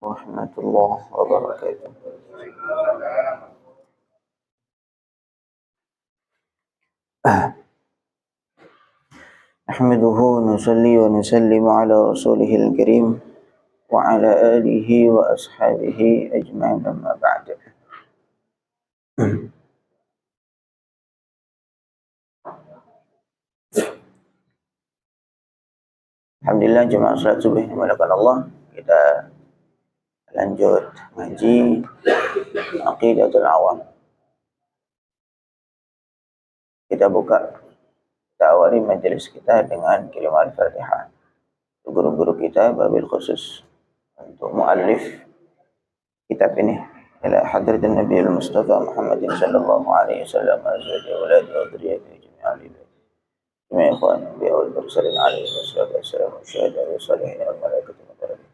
ورحمة الله وبركاته. نحمده ونصلي ونسلم على رسوله الكريم وعلى آله وأصحابه أجمعين أما بعد. Alhamdulillah jemaah salat subuh yang dimuliakan Allah, kita lanjut ngaji Aqidatul Awam. Kita awali majelis kita dengan kalimat Al-Fatihah. Guru-guru kita wabil khusus untuk muallif kitab ini ila hadratin Nabi Mustafa Muhammadin sallallahu alaihi wasallam azwaji wa auladi wa dzurriyyatihi jami'an jami'a ikhwan bi awal mursalin alaihi wassalatu wassalamu syahada wa salihin wal malaikatu muqarrabin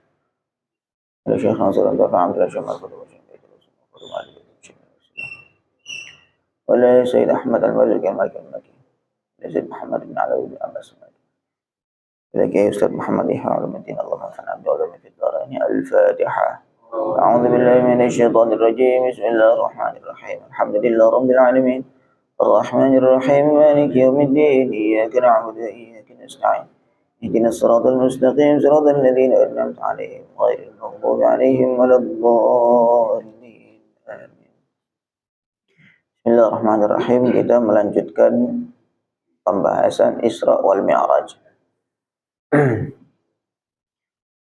ala syekh Nasir Abdullah Jamal Qudus wala Sayyid Ahmad Al-Malik Al-Maki Sayyid Muhammad bin Alawi bin Abbas لكي أستاذ محمد إحياء علوم الدين اللهم انفعنا بعلومه في الدارين. الفاتحة. أعوذ بالله من الشيطان الرجيم. بسم الله الرحمن الرحيم. الحمد لله رب العالمين الرحمن الرحيم مالك يوم الدين إياك نعبد وإياك نستعين اهدنا الصراط المستقيم صراط الذين أنعمت عليهم غير المغضوب عليهم ولا الضالين آمين. Bismillahirrahmanirrahim. Kita melanjutkan pembahasan Isra wal Mi'raj.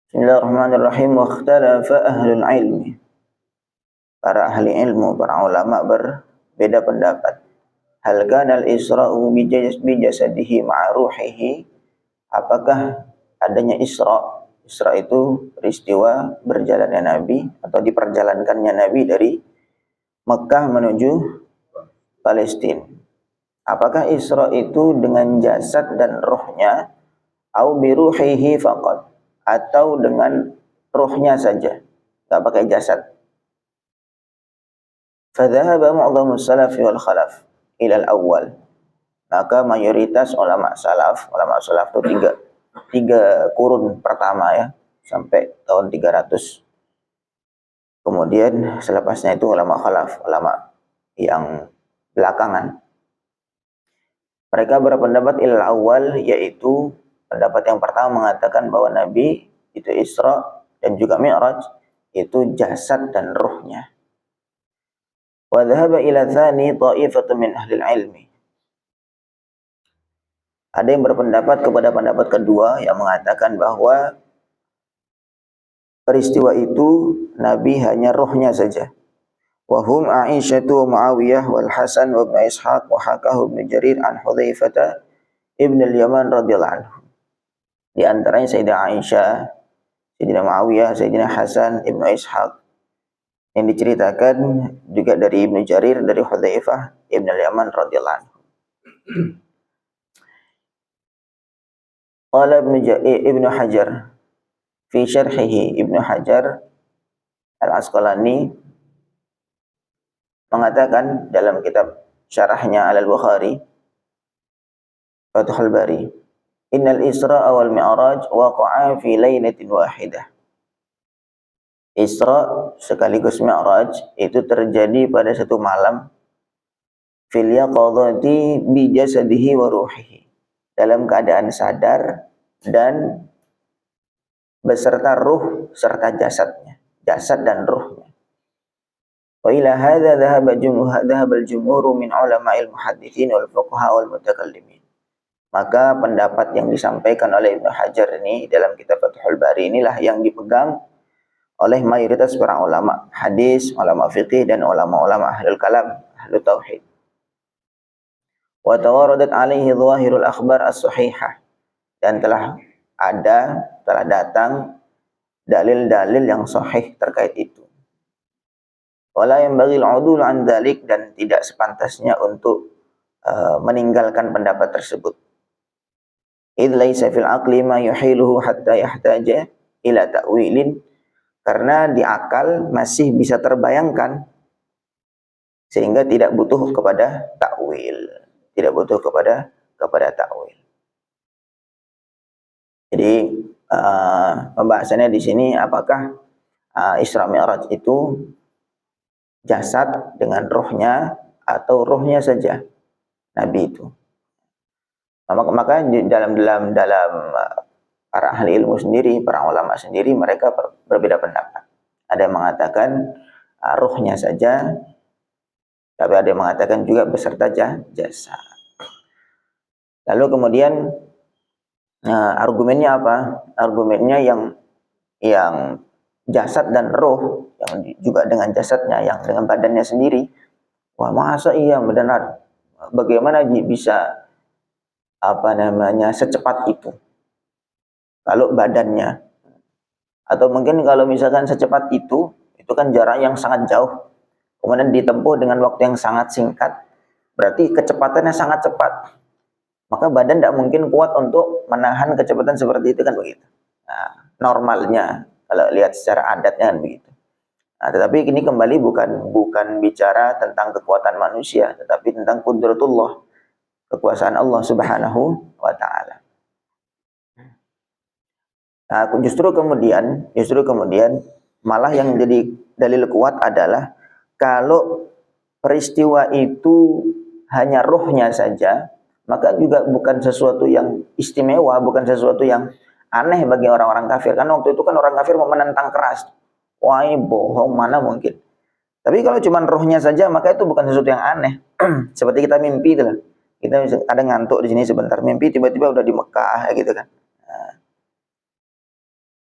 Bismillahirrahmanirrahim. Wa ikhtalafa ahlul ilmi. Para ahli ilmu, para ulama berbeda pendapat. Hal kana al-isra'u bi jasadihi ma'a ruhihi. Apakah adanya Isra? Isra itu peristiwa berjalannya Nabi atau diperjalankannya Nabi dari Mekah menuju Palestina. Apakah Isra itu dengan jasad dan ruhnya? Au bi ruhihi faqat, atau dengan ruhnya saja, tak pakai jasad. Fadhahaba mu'dhamus salaf wal khalaf ila al-awwal. Maka mayoritas ulama salaf itu tiga kurun pertama ya, sampai tahun 300. Kemudian selepasnya itu ulama khalaf, ulama yang belakangan. Mereka berpendapat ilal awal, yaitu pendapat yang pertama mengatakan bahwa Nabi itu Isra dan juga Mi'raj itu jasad dan ruhnya. Wa dhahaba ila tsani ta'ifatun min ahli ilmi. Ada yang berpendapat kepada pendapat kedua yang mengatakan bahwa peristiwa itu Nabi hanya ruhnya saja. Wa hum Aisyah wa Muawiyah wal Hasan wa Ibnu Ishaq wa hakahu Ibnu Jarir an Hudzaifah ibn al-Yaman radhiyallahu anhu. Di antaranya Sayyidah Aisyah, Sayyidina Muawiyah, Sayyidina Hasan, Ibnu Ishaq. Yang diceritakan juga dari Ibnu Jarir, dari Hudzaifah ibn al-Yaman radhiyallahu anhu. Qala Ibnu Hajar fi syarhihi, Ibnu Hajar Al-Asqalani mengatakan dalam kitab syarahnya Al-Bukhari Fathul Bari, Innal Isra wal Mi'raj waqa'a fi lailatin wahidah. Isra sekaligus Mi'raj itu terjadi pada satu malam, fil yaqadati bi jasadihi wa ruhihi, dalam keadaan sadar dan beserta ruh serta jasadnya, jasad dan ruhnya. Wa ila hadza dhahaba al-jumhur min ulama'il muhadditsin wal fuqaha wal mutakallimin. Maka pendapat yang disampaikan oleh Ibnu Hajar ini dalam kitab Fathul Bari inilah yang dipegang oleh mayoritas para ulama hadis, ulama fiqih, dan ulama-ulama ahlul kalam, ahlul tauhid. Wa tawaradat alaihi dhahirul akhbar as-sahihah, dan telah datang dalil-dalil yang sahih terkait itu. Wala yanbaghi al-'udul 'an dzalik, dan tidak sepantasnya untuk meninggalkan pendapat tersebut. Idh laisa fil aqli ma yuhiluhu hatta yahtaja ila ta'wilin, karena di akal masih bisa terbayangkan sehingga tidak butuh kepada takwil, takwil. Jadi pembahasannya di sini, apakah Isra Mi'raj itu jasad dengan rohnya atau rohnya saja Nabi itu. Maka dalam para ahli ilmu sendiri, para ulama sendiri, mereka berbeda pendapat. Ada yang mengatakan rohnya saja, tapi ada yang mengatakan juga beserta jasa. Lalu kemudian argumennya apa? Argumennya yang jasad dan roh, yang juga dengan jasadnya, yang dengan badannya sendiri. Wah, masa iya benar? Bagaimana bisa secepat itu? Kalau badannya, atau mungkin kalau misalkan secepat itu kan jarak yang sangat jauh, kemudian ditempuh dengan waktu yang sangat singkat, berarti kecepatannya sangat cepat. Maka badan tidak mungkin kuat untuk menahan kecepatan seperti itu kan begitu. Nah, normalnya kalau lihat secara adatnya kan begitu. Nah, tetapi ini kembali bukan bicara tentang kekuatan manusia, tetapi tentang qudratullah, kekuasaan Allah Subhanahu wa taala. Nah, justru kemudian malah yang jadi dalil kuat adalah kalau peristiwa itu hanya rohnya saja, maka juga bukan sesuatu yang istimewa, bukan sesuatu yang aneh bagi orang-orang kafir. Kan waktu itu kan orang kafir mau menentang keras. Wah, ini bohong, mana mungkin. Tapi kalau cuma rohnya saja, maka itu bukan sesuatu yang aneh. Seperti kita mimpi itu lah. Kita ada ngantuk di sini sebentar, mimpi tiba-tiba udah di Mekah gitu kan.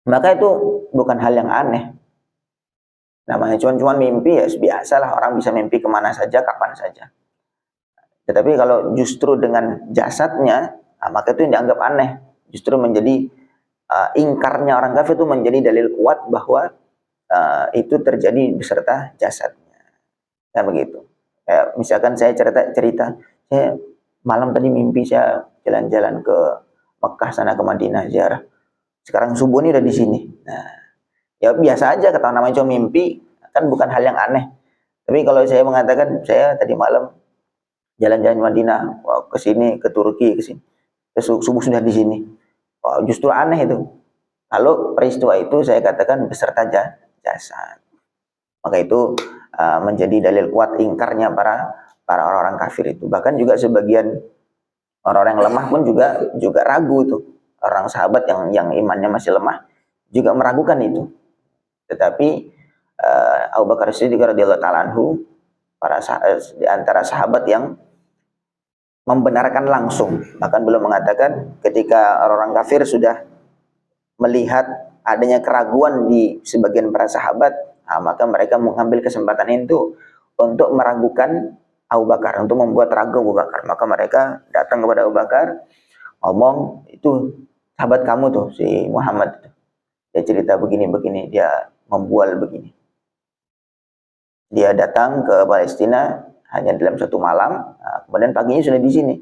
Maka itu bukan hal yang aneh. Namanya cuma mimpi, ya biasalah, orang bisa mimpi kemana saja, kapan saja. Tetapi kalau justru dengan jasadnya, maka itu yang dianggap aneh. Justru menjadi ingkarnya orang kafir itu menjadi dalil kuat bahwa itu terjadi beserta jasadnya. Nah begitu. Misalkan saya cerita, saya malam tadi mimpi saya jalan-jalan ke Mekah sana ke Madinah ziarah. Sekarang subuh ini udah di sini. Nah, ya biasa aja, kata namanya cuma mimpi, kan bukan hal yang aneh. Tapi kalau saya mengatakan saya tadi malam jalan-jalan Madinah, wah, ke sini, ke Turki, ke sini, subuh sudah di sini, wah, justru aneh itu. Kalau peristiwa itu saya katakan beserta jasad, maka itu menjadi dalil kuat ingkarnya para orang-orang kafir itu. Bahkan juga sebagian orang-orang yang lemah pun juga ragu itu. Orang sahabat yang imannya masih lemah juga meragukan itu. Tetapi Abu Bakar Siddiq radhiyallahu ta'ala anhu, di antara sahabat yang membenarkan langsung, bahkan belum mengatakan, ketika orang kafir sudah melihat adanya keraguan di sebagian para sahabat, maka mereka mengambil kesempatan itu untuk meragukan Abu Bakar, untuk membuat ragu Abu Bakar. Maka mereka datang kepada Abu Bakar, ngomong, itu sahabat kamu tuh, si Muhammad, dia cerita begini-begini, dia membual begini. Dia datang ke Palestina hanya dalam satu malam, kemudian paginya sudah di sini.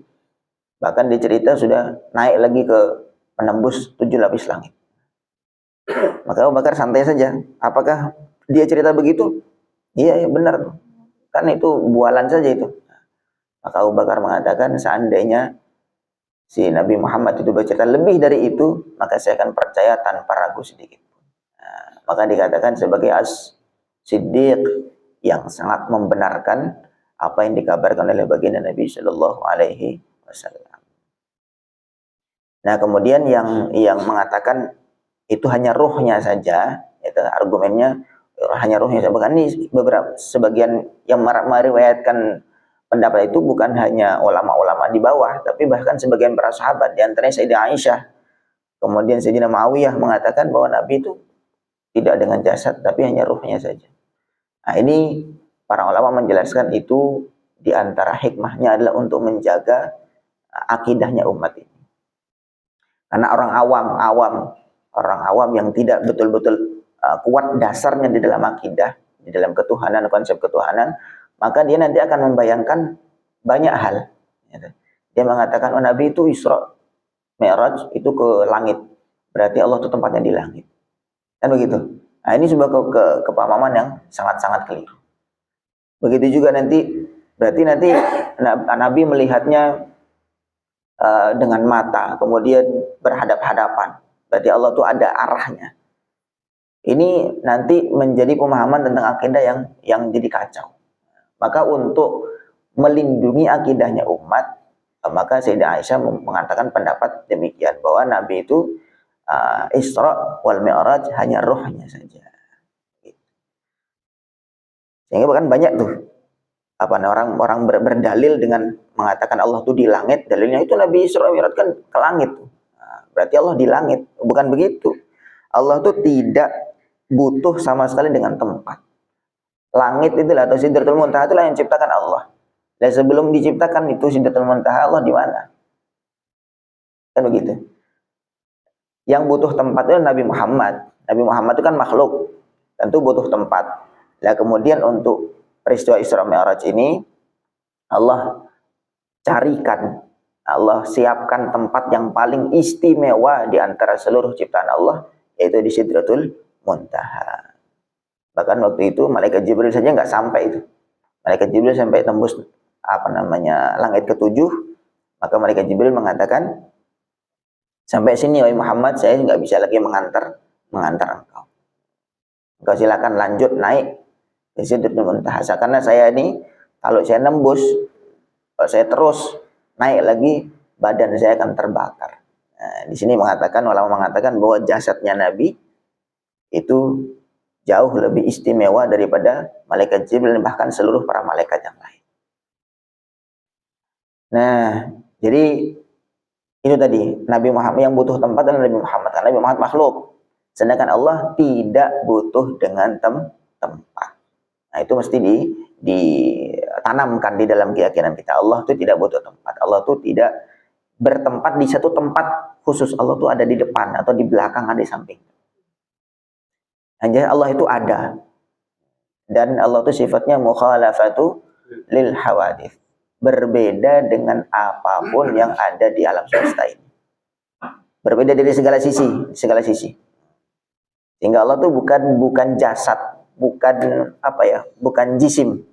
Bahkan dia cerita sudah naik lagi ke menembus 7 lapis langit. Maka Abu Bakar santai saja. Apakah dia cerita begitu? Iya, benar. Kan itu bualan saja itu. Maka Abu Bakar mengatakan, seandainya si Nabi Muhammad itu bercerita lebih dari itu, maka saya akan percaya tanpa ragu sedikit. Nah, maka dikatakan sebagai as-siddiq, yang sangat membenarkan apa yang dikabarkan oleh baginda Nabi Shallallahu Alaihi Wasallam. Nah, kemudian yang mengatakan itu hanya ruhnya saja, itu argumennya hanya ruhnya saja. Bahkan ini sebagian yang meriwayatkan pendapat itu bukan hanya ulama-ulama di bawah, tapi bahkan sebagian para sahabat, di antaranya Sayyidah Aisyah, kemudian Sayyidina Muawiyah mengatakan bahwa Nabi itu tidak dengan jasad, tapi hanya ruhnya saja. Nah, ini para ulama menjelaskan itu di antara hikmahnya adalah untuk menjaga akidahnya umat ini. Karena orang awam yang tidak betul-betul kuat dasarnya di dalam akidah, di dalam ketuhanan, konsep ketuhanan, maka dia nanti akan membayangkan banyak hal. Dia mengatakan, oh, Nabi itu Isra Mi'raj itu ke langit, berarti Allah itu tempatnya di langit. Kan begitu. Nah, ini sebuah kepahaman yang sangat-sangat keliru. Begitu juga berarti nanti Nabi melihatnya dengan mata, kemudian berhadap-hadapan. Berarti Allah itu ada arahnya. Ini nanti menjadi pemahaman tentang akidah yang jadi kacau. Maka untuk melindungi akidahnya umat, maka Sayyidah Aisyah mengatakan pendapat demikian, bahwa Nabi itu Isra wal Mi'raj hanya rohnya saja. Sehingga bahkan banyak tuh orang berdalil dengan mengatakan Allah itu di langit. Dalilnya itu Nabi Isra Mi'raj kan ke langit. Nah, berarti Allah di langit. Bukan begitu. Allah itu tidak butuh sama sekali dengan tempat. Langit itulah atau Sidratul Muntaha itulah yang ciptakan Allah. Dan sebelum diciptakan itu Sidratul Muntaha, Allah di mana? Kan begitu. Yang butuh tempat itu Nabi Muhammad. Nabi Muhammad itu kan makhluk, tentu butuh tempat. Nah, kemudian untuk peristiwa Isra Mi'raj ini Allah carikan, Allah siapkan tempat yang paling istimewa di antara seluruh ciptaan Allah, yaitu di Sidratul Muntaha. Bahkan waktu itu malaikat Jibril saja nggak sampai itu. Malaikat Jibril sampai tembus langit ketujuh, maka malaikat Jibril mengatakan, sampai sini wahai Muhammad, saya nggak bisa lagi mengantar engkau. Engkau silakan lanjut naik ke Sidratul Muntaha. Karena saya ini kalau saya nembus, kalau saya terus naik lagi, badan saya akan terbakar. Nah, di sini ulama mengatakan bahwa jasadnya Nabi itu jauh lebih istimewa daripada malaikat Jibril dan bahkan seluruh para malaikat yang lain. Nah, jadi itu tadi, Nabi Muhammad yang butuh tempat adalah Nabi Muhammad. Karena Nabi Muhammad makhluk. Sedangkan Allah tidak butuh dengan tempat. Nah, itu mesti ditanamkan di dalam keyakinan kita. Allah itu tidak butuh tempat. Allah itu tidak bertempat di satu tempat khusus. Allah itu ada di depan atau di belakang, ada di samping. Hanya Allah itu ada. Dan Allah itu sifatnya mukhalafatu lil hawadith. Berbeda dengan apapun yang ada di alam semesta ini. Berbeda dari segala sisi. Sehingga Allah itu bukan jasad, bukan jisim.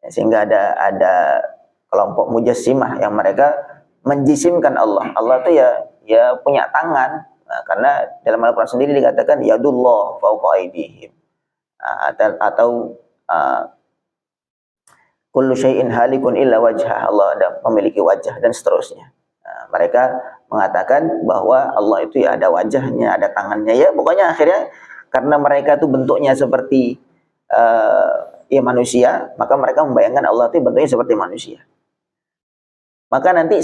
Sehingga ada kelompok mujassimah yang mereka menjisimkan Allah. Allah itu ya punya tangan. Nah, karena dalam Al-Quran sendiri dikatakan yadullah fawqa aydihim. Atau kullu syai'in halikun illa wajhah, Allah ada memiliki wajah dan seterusnya. Nah, mereka mengatakan bahwa Allah itu ya ada wajahnya, ada tangannya, ya pokoknya akhirnya karena mereka itu bentuknya seperti ya manusia, maka mereka membayangkan Allah itu bentuknya seperti manusia. Maka nanti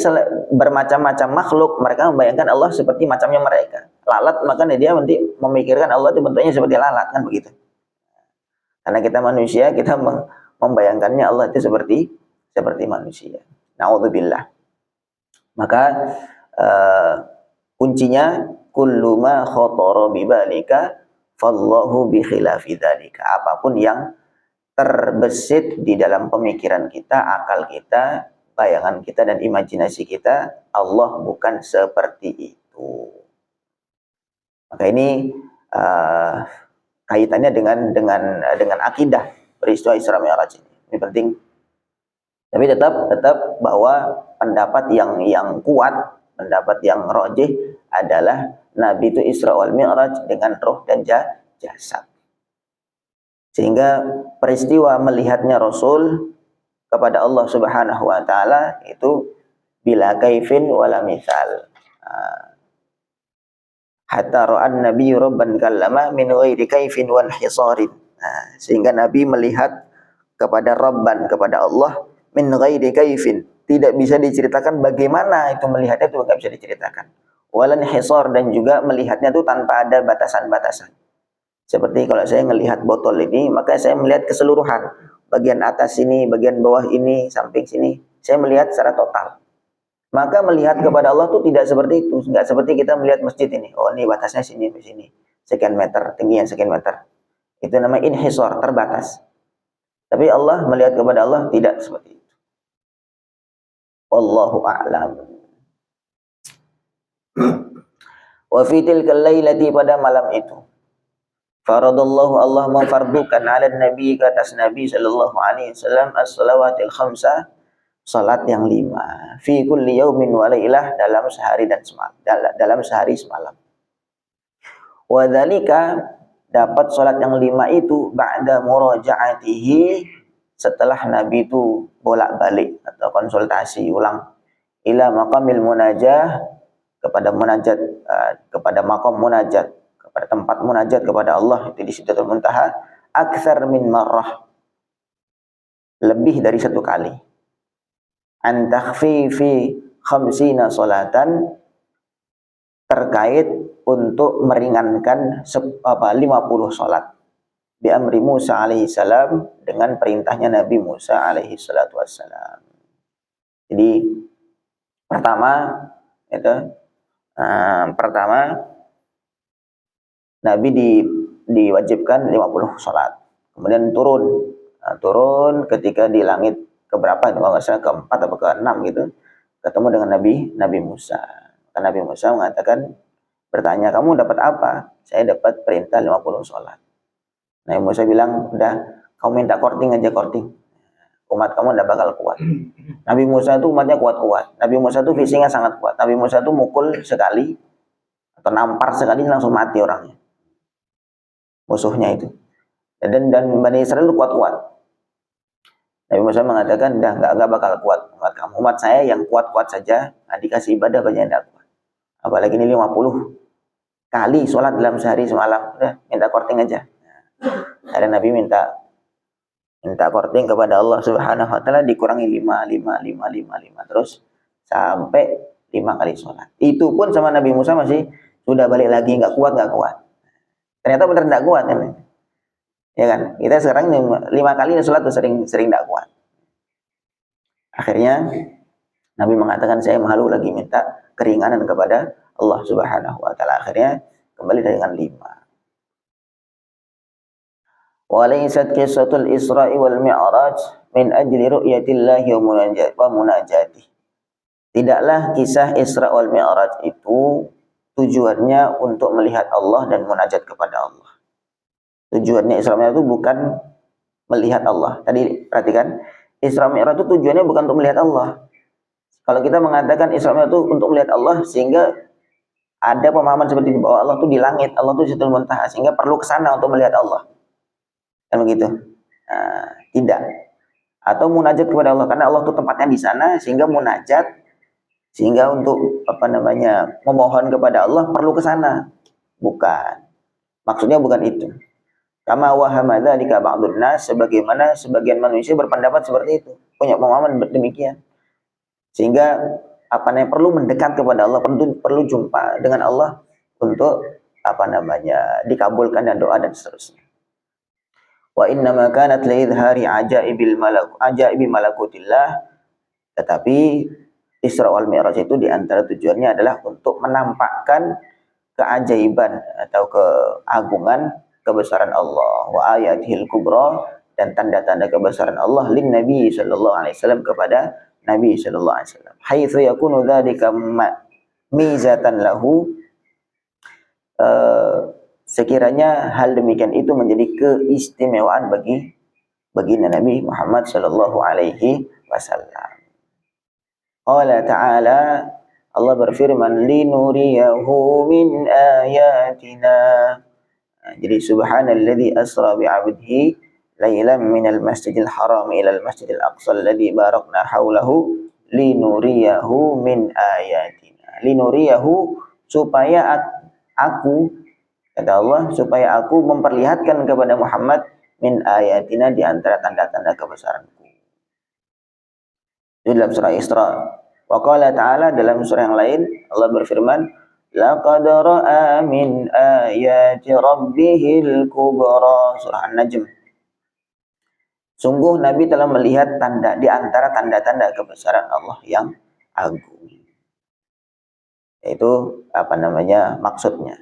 bermacam-macam makhluk mereka membayangkan Allah seperti macamnya mereka. Lalat, maka dia nanti memikirkan Allah itu bentuknya seperti lalat, kan begitu. Karena kita manusia, kita membayangkannya Allah itu seperti manusia. Na'udzubillah. Maka kuncinya kullu ma khatara bi balika fallahu bi khilafi dzalika. Apapun yang terbesit di dalam pemikiran kita, akal kita, bayangan kita dan imajinasi kita, Allah bukan seperti itu. Maka ini kaitannya dengan akidah peristiwa Isra Mi'raj ini. Ini penting. Tapi tetap bahwa pendapat yang kuat, pendapat yang rajih adalah Nabi itu Isra wal Mi'raj dengan roh dan jasad. Sehingga peristiwa melihatnya Rasul kepada Allah Subhanahu wa taala itu bila kaifin wala mithal. Hatta ra'an Nabi rabban kallama min ghairi kaifin wal hisarin. Nah, sehingga Nabi melihat kepada Rabban, kepada Allah, min ghairi kaifin, tidak bisa diceritakan bagaimana itu melihatnya, itu nggak bisa diceritakan. Walan hisar, dan juga melihatnya itu tanpa ada batasan-batasan. Seperti kalau saya melihat botol ini, maka saya melihat keseluruhan, bagian atas ini, bagian bawah ini, samping sini, saya melihat secara total. Maka melihat kepada Allah itu tidak seperti itu, nggak seperti kita melihat masjid ini. Oh, ini batasnya sini, sekian meter, tingginya sekian meter. Itu namanya inhisar, terbatas. Tapi Allah, melihat kepada Allah tidak seperti itu. Wallahu a'lam. Wa fi tilkal lailati, pada malam itu, faradallahu, Allah memfardukan ala nabi, ke atas Nabi sallallahu alaihi wasallam, as-salawatil khamsah, salat yang 5, fi kulli yaumin wa lailah, dalam sehari dan semalam, dalam sehari semalam. Wa dzalika, dapat sholat yang 5 itu ba'da muraja'atihi, setelah Nabi itu bolak-balik atau konsultasi ulang ila maqamil munajah, kepada munajat, kepada maqam munajat, kepada tempat munajat kepada Allah itu di Sidratul Muntaha, aktsar min marrah, lebih dari 1 kali, an takhfifi khamsina salatan, terkait untuk meringankan 50 salat, bi amri Musa alaihi salam, dengan perintahnya Nabi Musa alaihi salatu wassalam. Jadi pertama itu Nabi diwajibkan 50 salat. Kemudian turun ketika di langit keberapa, kalau nggak salah keempat atau keenam gitu, ketemu dengan Nabi Musa. Maka Nabi Musa mengatakan, bertanya, kamu dapat apa? Saya dapat perintah 50 sholat. Nabi Musa bilang, udah, kamu minta korting aja, korting. Umat kamu tidak bakal kuat. Nabi Musa itu umatnya kuat-kuat. Nabi Musa itu fisiknya sangat kuat. Nabi Musa itu mukul sekali atau nampar sekali langsung mati orangnya, musuhnya itu. Dan Bani Israel itu kuat-kuat. Nabi Musa mengatakan, dah nggak bakal kuat umat kamu. Umat saya yang kuat-kuat saja, dikasih ibadah banyak yang kuat. Apalagi ini 50 kali sholat dalam sehari semalam, udah minta korting aja. Ada Nabi minta korting kepada Allah Subhanahu wa taala, dikurangi 5 terus sampai 5 kali sholat. Itu pun sama Nabi Musa masih sudah balik lagi, nggak kuat. Ternyata benar nggak kuat kan? Ya kan? Kita sekarang 5 kali sholat tuh sering nggak kuat. Akhirnya Nabi mengatakan, saya malu lagi minta keringanan kepada Allah Subhanahu wa taala. Akhirnya kembali dengan 5. Walaysat qissatul Isra'i wal Mi'raj min ajli ru'yatillahi wa munajatih. Tidaklah kisah Isra wal Mi'raj itu tujuannya untuk melihat Allah dan munajat kepada Allah. Tujuannya Isra Mi'raj itu bukan melihat Allah. Tadi perhatikan, Isra Mi'raj itu tujuannya bukan untuk melihat Allah. Kalau kita mengatakan Isra Mi'raj itu untuk melihat Allah, sehingga ada pemahaman seperti itu, bahwa Allah itu di langit, Allah itu di Sidratul Muntaha, sehingga perlu ke sana untuk melihat Allah. Kan begitu? Tidak. Atau munajat kepada Allah, karena Allah itu tempatnya di sana, sehingga munajat, sehingga untuk memohon kepada Allah perlu ke sana. Bukan. Maksudnya bukan itu. Kama wahama dzalika ba'dun nas, sebagaimana sebagian manusia berpendapat seperti itu, punya pemahaman demikian. Sehingga perlu mendekat kepada Allah, perlu jumpa dengan Allah untuk dikabulkan dan doa dan seterusnya. Wa inna ma kanat li'idhari ajaibi malakutillah, tetapi Isra wal Mi'raj itu diantara tujuannya adalah untuk menampakkan keajaiban atau keagungan kebesaran Allah, wa ayatihil kubra, dan tanda-tanda kebesaran Allah lin Nabi sallallahu alaihi wasallam, kepada Nabi sallallahu alaihi wasallam. Haitsu yakunu dzalika mizatan lahu, sekiranya hal demikian itu menjadi keistimewaan bagi Nabi Muhammad sallallahu alaihi wasallam. Qala ta'ala, Allah berfirman, linuriyahu min ayatina. Jadi subhanalladzi asra bi'abdihi lailan minal masjidil haram ilal masjidil aqsa alladzi barakna haulahu linuriyahu min ayatina. Linuriyahu, supaya aku, kata Allah, supaya aku memperlihatkan kepada Muhammad min ayatina, di antara tanda-tanda kebesaranku. Itu dalam surah Isra. Wa qala ta'ala, dalam surah yang lain Allah berfirman, laqad ra'a min ayati rabbihil kubra, surah An-Najm. Sungguh Nabi telah melihat tanda di antara tanda-tanda kebesaran Allah yang agung. Itu maksudnya.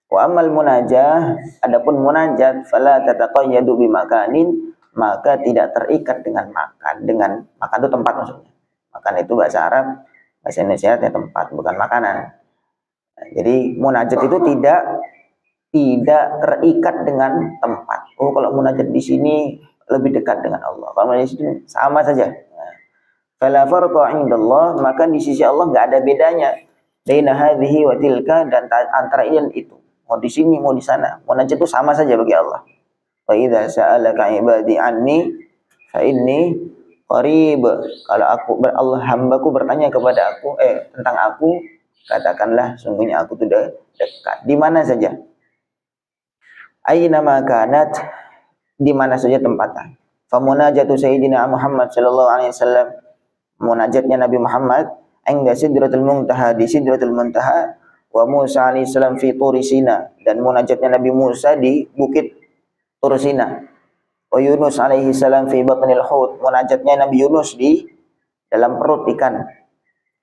Wa amal munajah, adapun munajat, fala tataqayyadu bimakanin, maka tidak terikat dengan makan. Makan itu tempat maksudnya. Makan itu bahasa Arab, bahasa Indonesia itu tempat, bukan makanan. Jadi munajat itu tidak terikat dengan tempat. Oh, kalau munajat di sini lebih dekat dengan Allah, kalau di sini sama saja. Fala farqa 'indallah, maka di sisi Allah enggak ada bedanya baina hadhihi wa tilka, dan antara ini dan itu. mau di sini, mau di sana. Munajat itu sama saja bagi Allah. Wa idza sa'alaka ibadi anni fa inni qarib. Kalau Allah hambaku bertanya kepada aku tentang aku, katakanlah sungguhnya aku sudah dekat. Di mana saja? Aina ma kanat, di mana saja tempatnya. Fa munajatu sayyidina Muhammad sallallahu alaihi wasallam, munajatnya Nabi Muhammad inda sidratul muntaha, di sidratul muntaha, wa Musa alaihi salam fi turi Sina, dan munajatnya Nabi Musa di bukit Tur Sina. Wa Yunus alaihi salam fi batnil hut, munajatnya Nabi Yunus di dalam perut ikan.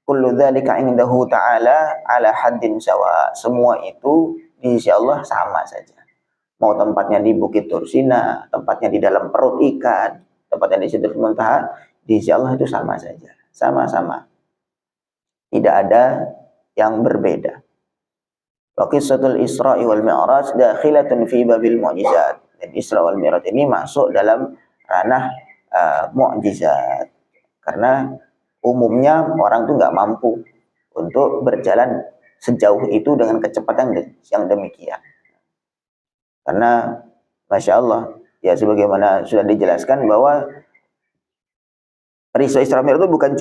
Kullu dzalika indahu ta'ala ala haddin sawa, semua itu di sisi Allah sama saja. Mau tempatnya di bukit Tur Sina, tempatnya di dalam perut ikan, tempatnya di Sidratul Muntaha, di sisi Allah itu sama saja, sama-sama. Tidak ada yang berbeda. Wa qissatul Isra wal Mi'raj dakhilatun fi babil mu'jizat. Dan Isra wal Mi'raj ini masuk dalam ranah mu'jizat. Karena umumnya orang tuh nggak mampu untuk berjalan sejauh itu dengan kecepatan yang demikian. Karena Masya Allah, ya sebagaimana sudah dijelaskan bahwa Isra Isra Mi'raj itu bukan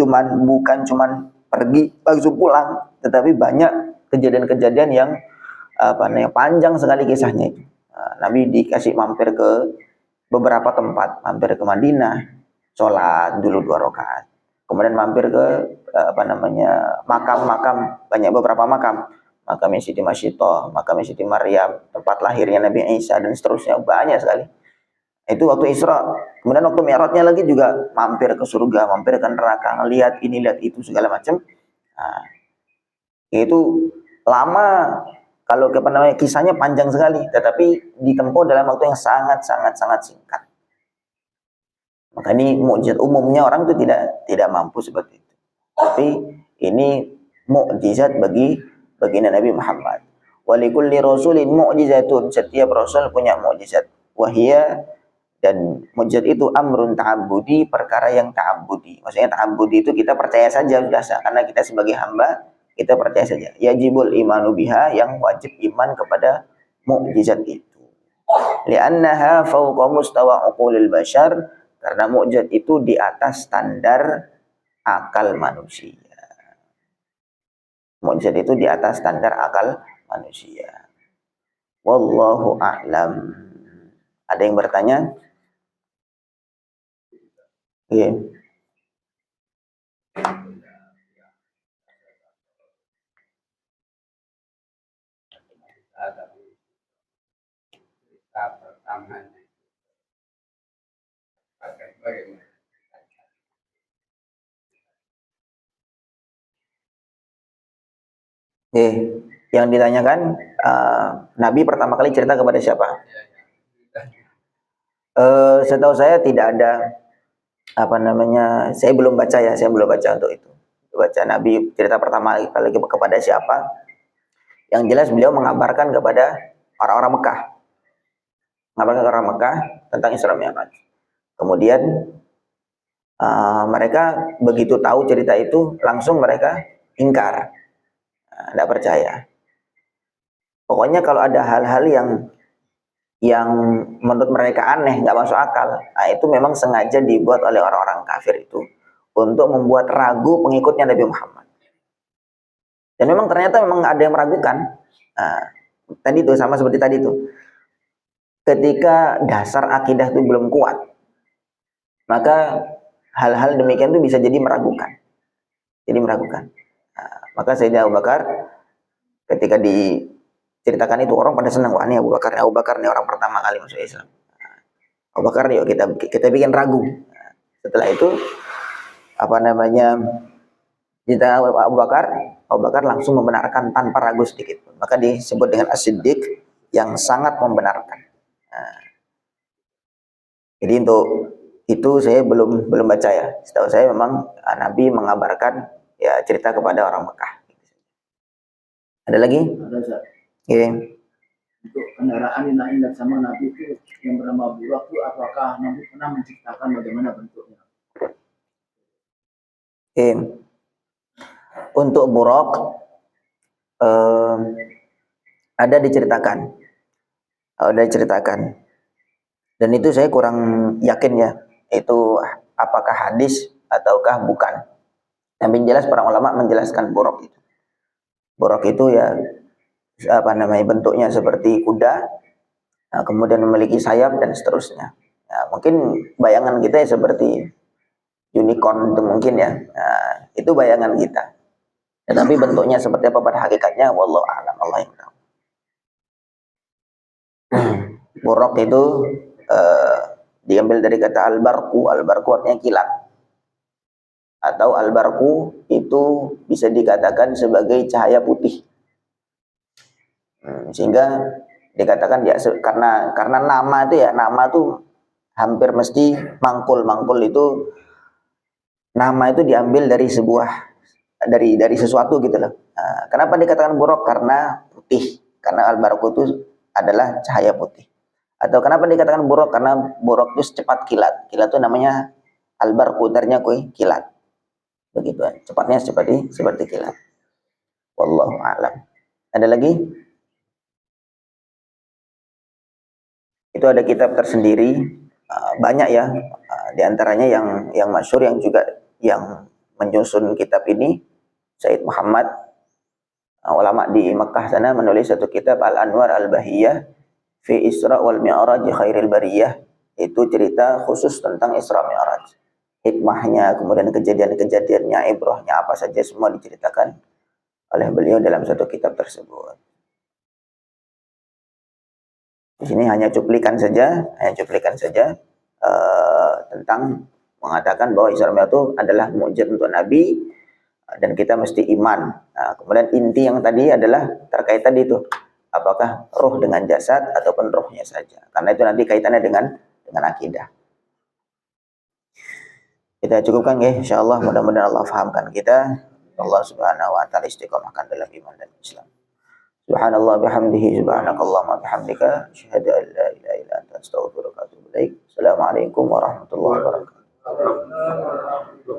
cuman pergi langsung pulang, tetapi banyak kejadian-kejadian yang panjang sekali kisahnya itu. Nabi dikasih mampir ke beberapa tempat, mampir ke Madinah, sholat dulu 2 rakaat. Kemudian mampir ke makam-makam, banyak beberapa makam. Makamnya Siti Masyitoh, makamnya Siti Maryam, tempat lahirnya Nabi Isa, dan seterusnya, banyak sekali. Itu waktu Isra. Kemudian waktu Mi'rajnya lagi juga mampir ke surga, mampir ke neraka, ngelihat ini, lihat itu, segala macam. Nah, itu lama, kalau kisahnya panjang sekali, tetapi ditempuh dalam waktu yang sangat singkat. Maka ini mukjizat, umumnya orang itu tidak mampu seperti itu. Tapi ini mukjizat bagi Nabi Muhammad. Walikulli rasulin mu'jizatun, setiap rasul punya mukjizat. Wahia, dan mukjizat itu amrun ta'abbudi, perkara yang ta'abbudi. Maksudnya ta'abbudi itu kita percaya saja sudah, karena kita sebagai hamba kita percaya saja. Yajibul imanu biha, yang wajib iman kepada mukjizat itu. Li'annaha fawqa mustawa uqulil bashar, karena mukjizat itu di atas standar akal manusia. Mukjizat itu di atas standar akal manusia. Wallahu a'lam. Ada yang bertanya? Iya. Yang ditanyakan, Nabi pertama kali cerita kepada siapa? Setahu saya tidak ada saya belum baca untuk itu. Baca Nabi cerita pertama kali kepada siapa? Yang jelas beliau mengabarkan kepada orang-orang Mekah. Mengabarkan ke orang Mekah tentang Isra Mi'raj. Kemudian mereka begitu tahu cerita itu, langsung mereka ingkar. Tidak percaya. Pokoknya kalau ada hal-hal yang menurut mereka aneh, nggak masuk akal, nah itu memang sengaja dibuat oleh orang-orang kafir itu untuk membuat ragu pengikutnya Nabi Muhammad. Dan memang ternyata ada yang meragukan. Nah, tadi itu sama seperti tadi itu. Ketika dasar akidah itu belum kuat, maka hal-hal demikian itu bisa jadi meragukan. Nah, maka Sayyidina Abu Bakar ketika diceritakan itu, orang pada senang, wah ini Abu Bakar nih orang pertama kali masuk Islam. Abu Bakar, yuk kita bikin ragu. Nah, setelah itu kita Abu Bakar langsung membenarkan tanpa ragu sedikit. Maka disebut dengan As-Siddiq, yang sangat membenarkan. Nah, jadi untuk itu saya belum baca ya. Setahu saya memang Nabi mengabarkan ya cerita kepada orang Mekah. Ada lagi? Ada, Ustaz. Untuk kendaraan yang indah sama Nabi itu yang bernama Burak itu, apakah Nabi pernah menciptakan bagaimana bentuknya? Untuk Burak ada diceritakan. Ada diceritakan. Dan itu saya kurang yakin ya, itu apakah hadis ataukah bukan. Yang jelas para ulama menjelaskan buraq itu. Buraq itu ya bentuknya seperti kuda, kemudian memiliki sayap dan seterusnya. Mungkin bayangan kita ya seperti unicorn itu mungkin ya. Itu bayangan kita. Tetapi bentuknya seperti apa pada hakikatnya, wallahu a'lam, Allah yang tahu. Buraq itu diambil dari kata al-barqu. Al-barqu artinya kilat. Atau al-barqu itu bisa dikatakan sebagai cahaya putih. Sehingga dikatakan ya karena nama itu ya, nama itu hampir mesti mangkul itu, nama itu diambil dari dari sesuatu gitu loh. Kenapa dikatakan buraq? Karena putih. Karena al-barqu itu adalah cahaya putih. Atau kenapa dikatakan buraq? Karena buraq itu cepat kilat. Kilat itu namanya al-barqu, artinya kilat. Begitu, cepatnya seperti kilat. Wallahu a'lam. Ada lagi? Itu ada kitab tersendiri, banyak ya, di antaranya yang masyhur yang juga yang menyusun kitab ini Said Muhammad, ulama di Mekah sana, menulis satu kitab Al-Anwar Al-Bahiyah fi Isra wal Mi'raj Khairil Bariyah. Itu cerita khusus tentang Isra Mi'raj, hikmahnya, kemudian kejadian-kejadiannya, ibrahnya apa saja, semua diceritakan oleh beliau dalam satu kitab tersebut. Di sini hanya cuplikan saja tentang mengatakan bahwa Isra Mi'raj itu adalah mukjizat untuk Nabi dan kita mesti iman. Kemudian inti yang tadi adalah terkait tadi itu, apakah roh dengan jasad ataupun rohnya saja. Karena itu nanti kaitannya dengan akidah. Kita cukupkan ya, insyaallah. Mudah-mudahan Allah fahamkan kita. Allah Subhanahu wa taala istiqomahkan dalam iman dan Islam. Subhanallah bihamdihi, subhanakallahumma bihamdika, asyhadu an la ilaha illa anta, astaghfiruka wa atubu ilaik. Assalamualaikum warahmatullahi wabarakatuh.